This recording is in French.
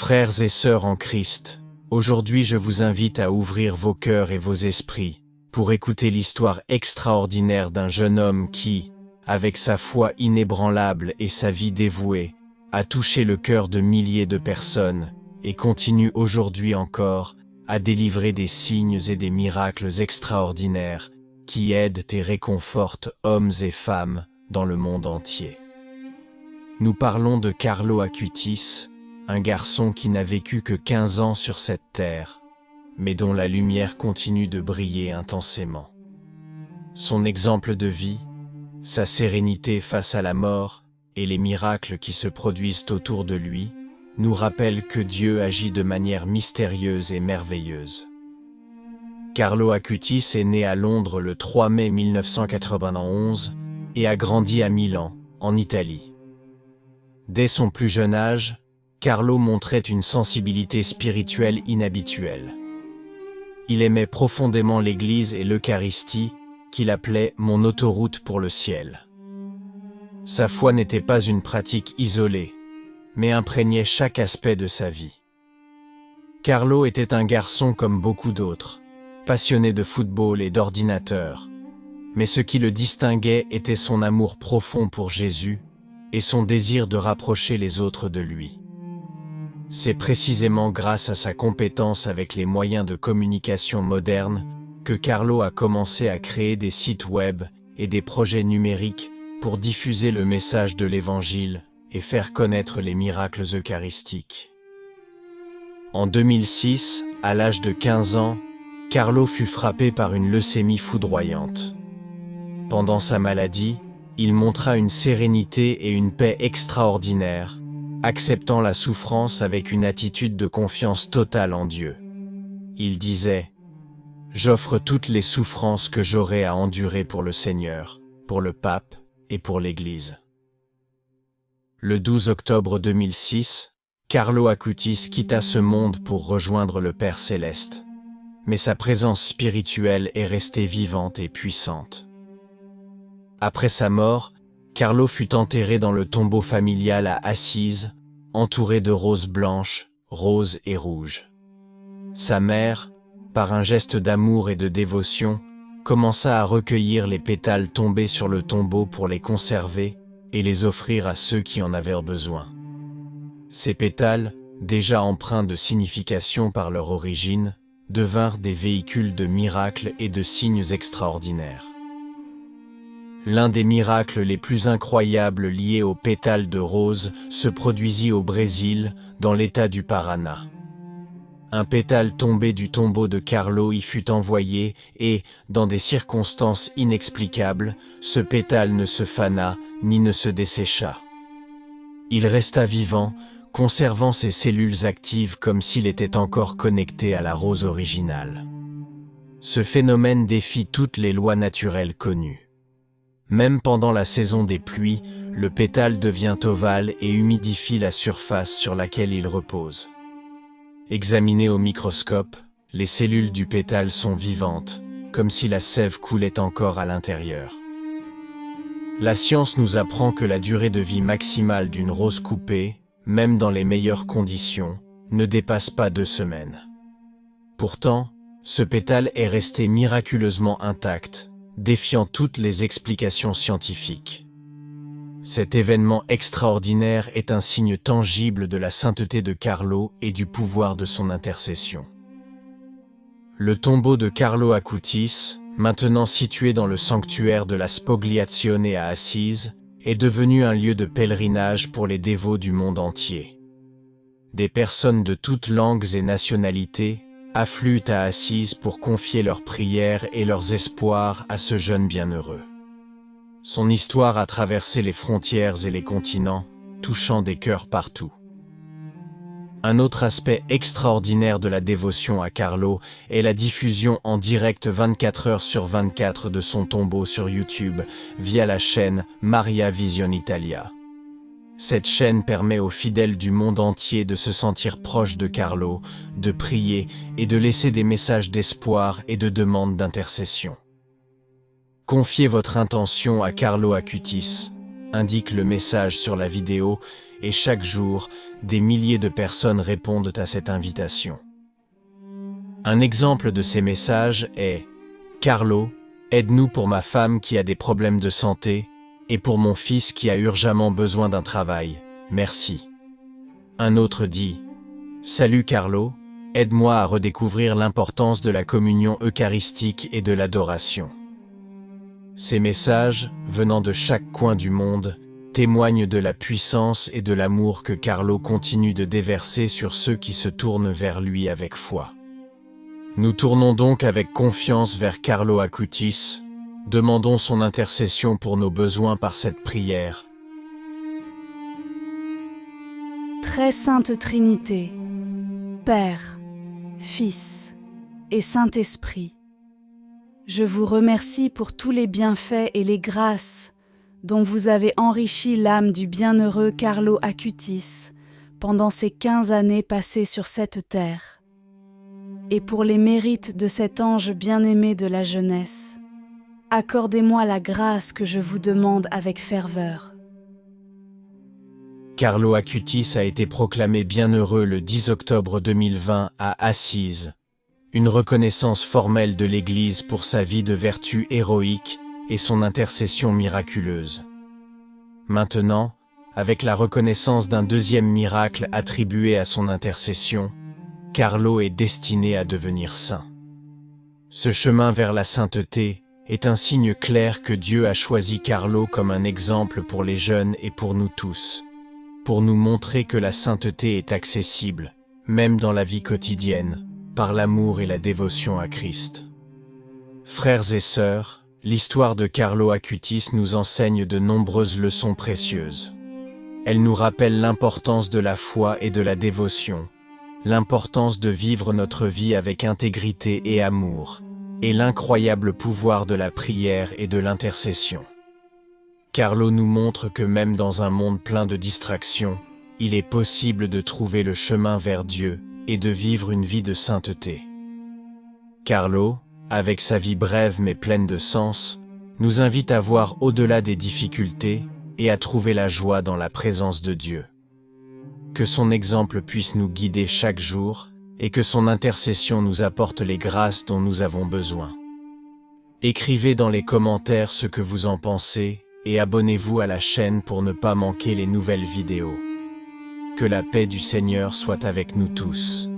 Frères et sœurs en Christ, aujourd'hui je vous invite à ouvrir vos cœurs et vos esprits pour écouter l'histoire extraordinaire d'un jeune homme qui, avec sa foi inébranlable et sa vie dévouée, a touché le cœur de milliers de personnes et continue aujourd'hui encore à délivrer des signes et des miracles extraordinaires qui aident et réconfortent hommes et femmes dans le monde entier. Nous parlons de Carlo Acutis, un garçon qui n'a vécu que 15 ans sur cette terre, mais dont la lumière continue de briller intensément. Son exemple de vie, sa sérénité face à la mort et les miracles qui se produisent autour de lui nous rappellent que Dieu agit de manière mystérieuse et merveilleuse. Carlo Acutis est né à Londres le 3 mai 1991 et a grandi à Milan, en Italie. Dès son plus jeune âge, Carlo montrait une sensibilité spirituelle inhabituelle. Il aimait profondément l'Église et l'Eucharistie, qu'il appelait « mon autoroute pour le ciel ». Sa foi n'était pas une pratique isolée, mais imprégnait chaque aspect de sa vie. Carlo était un garçon comme beaucoup d'autres, passionné de football et d'ordinateur, mais ce qui le distinguait était son amour profond pour Jésus et son désir de rapprocher les autres de lui. C'est précisément grâce à sa compétence avec les moyens de communication modernes que Carlo a commencé à créer des sites web et des projets numériques pour diffuser le message de l'Évangile et faire connaître les miracles eucharistiques. En 2006, à l'âge de 15 ans, Carlo fut frappé par une leucémie foudroyante. Pendant sa maladie, il montra une sérénité et une paix extraordinaires, acceptant la souffrance avec une attitude de confiance totale en Dieu. Il disait « J'offre toutes les souffrances que j'aurai à endurer pour le Seigneur, pour le pape et pour l'Église. » Le 12 octobre 2006, Carlo Acutis quitta ce monde pour rejoindre le Père Céleste, mais sa présence spirituelle est restée vivante et puissante. Après sa mort, Carlo fut enterré dans le tombeau familial à Assise, entouré de roses blanches, roses et rouges. Sa mère, par un geste d'amour et de dévotion, commença à recueillir les pétales tombés sur le tombeau pour les conserver et les offrir à ceux qui en avaient besoin. Ces pétales, déjà empreints de signification par leur origine, devinrent des véhicules de miracles et de signes extraordinaires. L'un des miracles les plus incroyables liés aux pétales de rose se produisit au Brésil, dans l'État du Paraná. Un pétale tombé du tombeau de Carlo y fut envoyé et, dans des circonstances inexplicables, ce pétale ne se fana ni ne se dessécha. Il resta vivant, conservant ses cellules actives comme s'il était encore connecté à la rose originale. Ce phénomène défie toutes les lois naturelles connues. Même pendant la saison des pluies, le pétale devient ovale et humidifie la surface sur laquelle il repose. Examinées au microscope, les cellules du pétale sont vivantes, comme si la sève coulait encore à l'intérieur. La science nous apprend que la durée de vie maximale d'une rose coupée, même dans les meilleures conditions, ne dépasse pas 2 semaines. Pourtant, ce pétale est resté miraculeusement intact, défiant toutes les explications scientifiques. Cet événement extraordinaire est un signe tangible de la sainteté de Carlo et du pouvoir de son intercession. Le tombeau de Carlo Acutis, maintenant situé dans le sanctuaire de la Spogliazione à Assise, est devenu un lieu de pèlerinage pour les dévots du monde entier. Des personnes de toutes langues et nationalités affluent à Assise pour confier leurs prières et leurs espoirs à ce jeune bienheureux. Son histoire a traversé les frontières et les continents, touchant des cœurs partout. Un autre aspect extraordinaire de la dévotion à Carlo est la diffusion en direct 24 heures sur 24 de son tombeau sur YouTube via la chaîne Maria Vision Italia. Cette chaîne permet aux fidèles du monde entier de se sentir proches de Carlo, de prier et de laisser des messages d'espoir et de demande d'intercession. Confiez votre intention à Carlo Acutis. indique le message sur la vidéo et chaque jour, des milliers de personnes répondent à cette invitation. Un exemple de ces messages est « Carlo, aide-nous pour ma femme qui a des problèmes de santé et pour mon fils qui a urgemment besoin d'un travail. Merci. » Un autre dit « Salut Carlo, aide-moi à redécouvrir l'importance de la communion eucharistique et de l'adoration. » Ces messages, venant de chaque coin du monde, témoignent de la puissance et de l'amour que Carlo continue de déverser sur ceux qui se tournent vers lui avec foi. Nous tournons donc avec confiance vers Carlo Acutis, demandons son intercession pour nos besoins par cette prière. Très sainte Trinité, Père, Fils et Saint-Esprit, je vous remercie pour tous les bienfaits et les grâces dont vous avez enrichi l'âme du bienheureux Carlo Acutis pendant ces 15 années passées sur cette terre, et pour les mérites de cet ange bien-aimé de la jeunesse. Accordez-moi la grâce que je vous demande avec ferveur. Carlo Acutis a été proclamé bienheureux le 10 octobre 2020 à Assise, une reconnaissance formelle de l'Église pour sa vie de vertu héroïque et son intercession miraculeuse. Maintenant, avec la reconnaissance d'un deuxième miracle attribué à son intercession, Carlo est destiné à devenir saint. Ce chemin vers la sainteté est un signe clair que Dieu a choisi Carlo comme un exemple pour les jeunes et pour nous tous, pour nous montrer que la sainteté est accessible, même dans la vie quotidienne, par l'amour et la dévotion à Christ. Frères et sœurs, l'histoire de Carlo Acutis nous enseigne de nombreuses leçons précieuses. Elle nous rappelle l'importance de la foi et de la dévotion, l'importance de vivre notre vie avec intégrité et amour, et l'incroyable pouvoir de la prière et de l'intercession. Carlo nous montre que même dans un monde plein de distractions, il est possible de trouver le chemin vers Dieu et de vivre une vie de sainteté. Carlo, avec sa vie brève mais pleine de sens, nous invite à voir au-delà des difficultés et à trouver la joie dans la présence de Dieu. Que son exemple puisse nous guider chaque jour et que son intercession nous apporte les grâces dont nous avons besoin. Écrivez dans les commentaires ce que vous en pensez et abonnez-vous à la chaîne pour ne pas manquer les nouvelles vidéos. Que la paix du Seigneur soit avec nous tous.